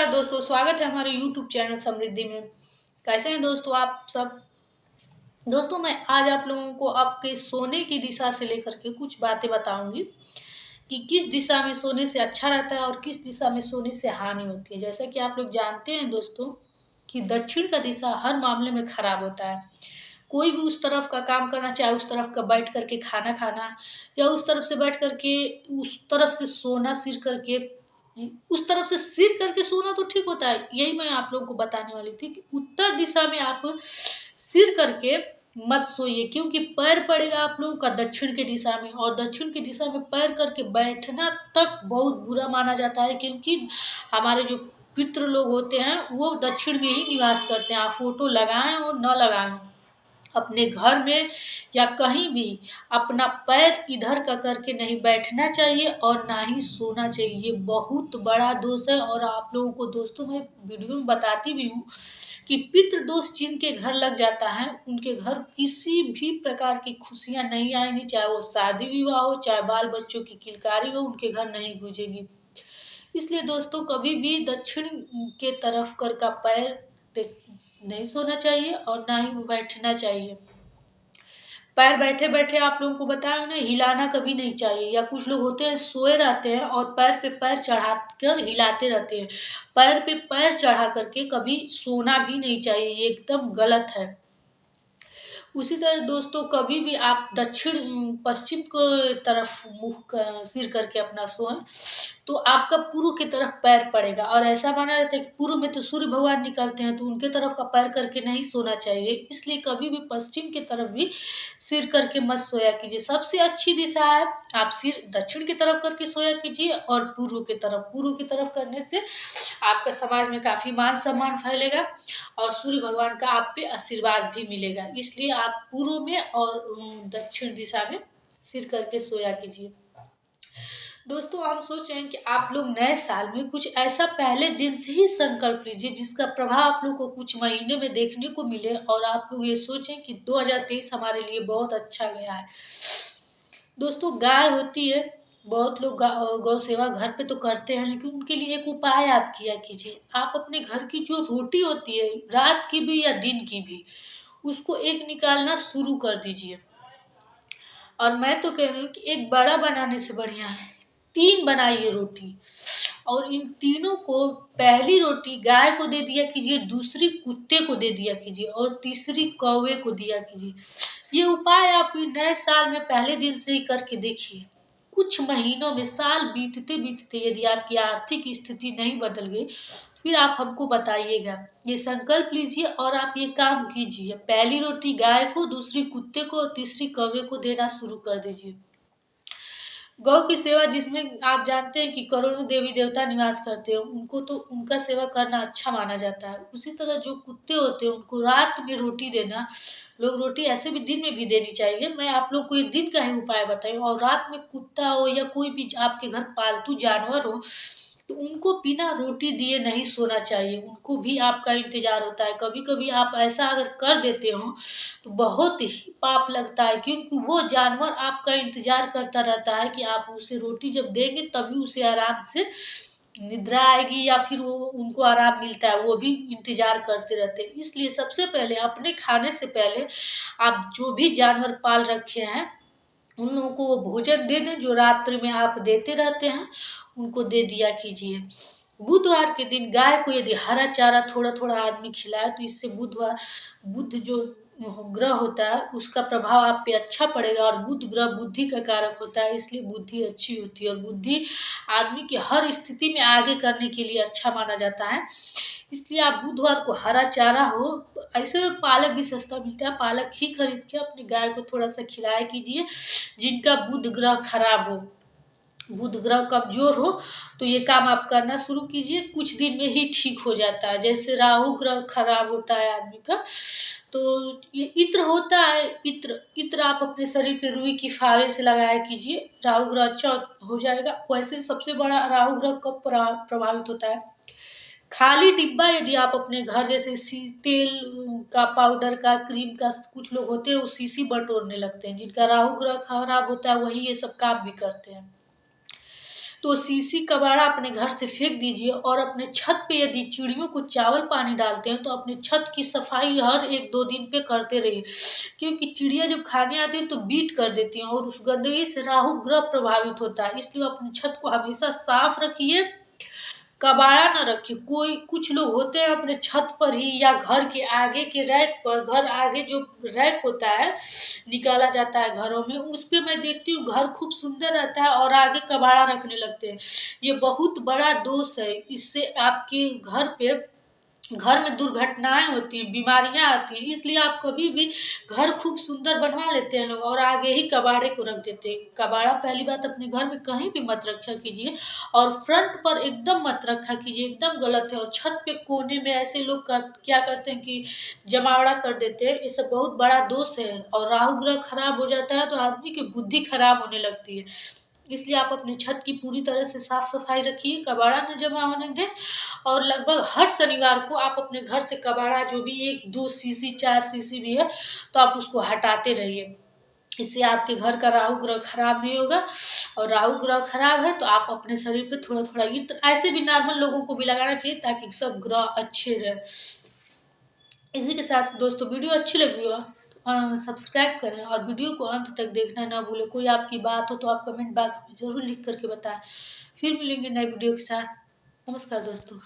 नमस्कार दोस्तों, स्वागत है हमारे यूट्यूब चैनल समृद्धि में। कैसे हैं दोस्तों आप सब। दोस्तों मैं आज आप लोगों को आपके सोने की दिशा से लेकर के कुछ बातें बताऊंगी कि किस दिशा में सोने से अच्छा रहता है और किस दिशा में सोने से हानि होती है। जैसा कि आप लोग जानते हैं दोस्तों कि दक्षिण का दिशा हर मामले में खराब होता है। कोई भी उस तरफ का काम करना, चाहे उस तरफ का बैठ करके खाना खाना या उस तरफ से बैठ करके उस तरफ से सोना सिर करके, उस तरफ से सिर करके सोना तो ठीक होता है। यही मैं आप लोगों को बताने वाली थी कि उत्तर दिशा में आप सिर करके मत सोइए, क्योंकि पैर पड़ेगा आप लोगों का दक्षिण की दिशा में, और दक्षिण की दिशा में पैर करके बैठना तक बहुत बुरा माना जाता है, क्योंकि हमारे जो पितृ लोग होते हैं वो दक्षिण में ही निवास करते हैं। आप फोटो लगाएं और न लगाएं, अपने घर में या कहीं भी अपना पैर इधर का करके नहीं बैठना चाहिए और ना ही सोना चाहिए। ये बहुत बड़ा दोष है, और आप लोगों को दोस्तों मैं वीडियो में बताती भी हूँ कि पितृ दोष जिनके घर लग जाता है उनके घर किसी भी प्रकार की खुशियाँ नहीं आएंगी, चाहे वो शादी विवाह हो, चाहे बाल बच्चों की किलकारी हो, उनके घर नहीं गूंजेगी। इसलिए दोस्तों कभी भी दक्षिण के तरफ कर का पैर नहीं सोना चाहिए और ना ही बैठना चाहिए। पैर बैठे बैठे आप लोगों को बताया उन्हें हिलाना कभी नहीं चाहिए, या कुछ लोग होते हैं सोए रहते हैं और पैर पे पैर चढ़ा कर हिलाते रहते हैं। पैर पे पैर चढ़ा करके कभी सोना भी नहीं चाहिए, ये एकदम गलत है। उसी तरह दोस्तों कभी भी आप दक्षिण पश्चिम को तरफ सिर करके अपना सोएं तो आपका पूर्व की तरफ पैर पड़ेगा, और ऐसा माना जाता है कि पूर्व में तो सूर्य भगवान निकलते हैं, तो उनके तरफ का पैर करके नहीं सोना चाहिए। इसलिए कभी भी पश्चिम की तरफ भी सिर करके मत सोया कीजिए। सबसे अच्छी दिशा है आप सिर दक्षिण की तरफ करके सोया कीजिए, और पूर्व की तरफ करने से आपका समाज में काफी मान सम्मान फैलेगा और सूर्य भगवान का आप पे आशीर्वाद भी मिलेगा। इसलिए आप पूर्व में और दक्षिण दिशा में सिर करके सोया कीजिए। दोस्तों हम सोच रहे हैं कि आप लोग नए साल में कुछ ऐसा पहले दिन से ही संकल्प लीजिए जिसका प्रभाव आप लोग को कुछ महीने में देखने को मिले, और आप लोग ये सोचें कि 2023 हमारे लिए बहुत अच्छा गया है। दोस्तों गाय होती है, बहुत लोग गौ सेवा घर पे तो करते हैं, लेकिन उनके लिए एक उपाय आप किया कीजिए। आप अपने घर की जो रोटी होती है, रात की भी या दिन की भी, उसको एक निकालना शुरू कर दीजिए। और मैं तो कह रही हूँ कि एक बड़ा बनाने से बढ़िया है 3 बनाइए रोटी, और इन तीनों को पहली रोटी गाय को दे दिया कीजिए, दूसरी कुत्ते को दे दिया कीजिए, और तीसरी कौवे को दिया कीजिए। ये उपाय आप नए साल में पहले दिन से ही करके देखिए। कुछ महीनों में, साल बीतते बीतते यदि आपकी आर्थिक स्थिति नहीं बदल गई, फिर आप हमको बताइएगा। ये संकल्प लीजिए और आप ये काम कीजिए। पहली रोटी गाय को, दूसरी कुत्ते को और तीसरी कौवे को देना शुरू कर दीजिए। गौ की सेवा, जिसमें आप जानते हैं कि करोड़ों देवी देवता निवास करते हैं, उनको तो उनका सेवा करना अच्छा माना जाता है। उसी तरह जो कुत्ते होते हैं उनको रात में रोटी देना, लोग रोटी ऐसे भी दिन में भी देनी चाहिए, मैं आप लोग को ये दिन का ही उपाय बताई। और रात में कुत्ता हो या कोई भी आपके घर पालतू जानवर हो, तो उनको बिना रोटी दिए नहीं सोना चाहिए। उनको भी आपका इंतजार होता है। कभी कभी आप ऐसा अगर कर देते हो तो बहुत ही पाप लगता है, क्योंकि वो जानवर आपका इंतजार करता रहता है कि आप उसे रोटी जब देंगे तभी उसे आराम से निद्रा आएगी, या फिर वो उनको आराम मिलता है, वो भी इंतजार करते रहते हैं। इसलिए सबसे पहले अपने खाने से पहले आप जो भी जानवर पाल रखे हैं उन लोगों को वो भोजन दे दें जो रात्रि में आप देते रहते हैं, उनको दे दिया कीजिए। बुधवार के दिन गाय को यदि हरा चारा थोड़ा थोड़ा आदमी खिलाए तो इससे बुध जो ग्रह होता है उसका प्रभाव आप पे अच्छा पड़ेगा, और बुध ग्रह बुद्धि का कारक होता है, इसलिए बुद्धि अच्छी होती है, और बुद्धि आदमी की हर स्थिति में आगे करने के लिए अच्छा माना जाता है। इसलिए आप बुधवार को हरा चारा हो, ऐसे में पालक भी सस्ता मिलता है, पालक ही खरीद के अपनी गाय को थोड़ा सा खिलाया कीजिए। जिनका बुध ग्रह खराब हो, बुध ग्रह कमजोर हो, तो ये काम आप करना शुरू कीजिए, कुछ दिन में ही ठीक हो जाता है। जैसे राहु ग्रह खराब होता है आदमी का, तो ये इत्र होता है, इत्र इत्र आप अपने शरीर पे रुई की फावे से लगाया कीजिए, राहु ग्रह अच्छा हो जाएगा। वैसे सबसे बड़ा राहु ग्रह कब प्रभावित होता है, खाली डिब्बा यदि आप अपने घर, जैसे तेल का, पाउडर का, क्रीम का, कुछ लोग होते हैं वो शीशी बटोरने लगते हैं, जिनका राहु ग्रह खराब होता है वही ये सब काम भी करते हैं। तो सीसी कबाड़ा अपने घर से फेंक दीजिए और अपने छत पे यदि चिड़ियों को चावल पानी डालते हैं तो अपने छत की सफाई हर 1-2 दिन पे करते रहिए, क्योंकि चिड़िया जब खाने आती है तो बीट कर देती हैं और उस गंदगी से राहु ग्रह प्रभावित होता है। इसलिए अपने छत को हमेशा साफ रखिए, कबाड़ा ना रखिए। कोई कुछ लोग होते हैं अपने छत पर ही या घर के आगे के रैक पर, घर आगे जो रैक होता है निकाला जाता है घरों में, उस पे मैं देखती हूँ घर खूब सुंदर रहता है और आगे कबाड़ा रखने लगते हैं। ये बहुत बड़ा दोष है। इससे आपके घर में दुर्घटनाएं होती हैं, बीमारियां आती हैं। इसलिए आप कभी भी घर खूब सुंदर बनवा लेते हैं लोग और आगे ही कबाड़े को रख देते हैं। कबाड़ा पहली बात अपने घर में कहीं भी मत रखा कीजिए और फ्रंट पर एकदम मत रखा कीजिए, एकदम गलत है। और छत पे कोने में ऐसे लोग क्या करते हैं कि जमावड़ा कर देते हैं, ये सब बहुत बड़ा दोष है और राहु ग्रह खराब हो जाता है तो आदमी की बुद्धि खराब होने लगती है। इसलिए आप अपनी छत की पूरी तरह से साफ सफाई रखिए, कबाड़ा न जमा होने दें और लगभग हर शनिवार को आप अपने घर से कबाड़ा जो भी 1-2 सीसी 4 सीसी भी है तो आप उसको हटाते रहिए। इससे आपके घर का राहु ग्रह खराब नहीं होगा और राहु ग्रह खराब है तो आप अपने शरीर पे थोड़ा-थोड़ा इत्र ऐसे भी नॉर्मल लोगों को भी लगाना चाहिए ताकि सब ग्रह अच्छे रहें। इसी के साथ दोस्तों वीडियो अच्छी लगी हो तो सब्सक्राइब करें और वीडियो को अंत तक देखना ना भूलें। कोई आपकी बात हो तो आप कमेंट बॉक्स में ज़रूर लिख करके बताएं। फिर मिलेंगे नए वीडियो के साथ। नमस्कार दोस्तों।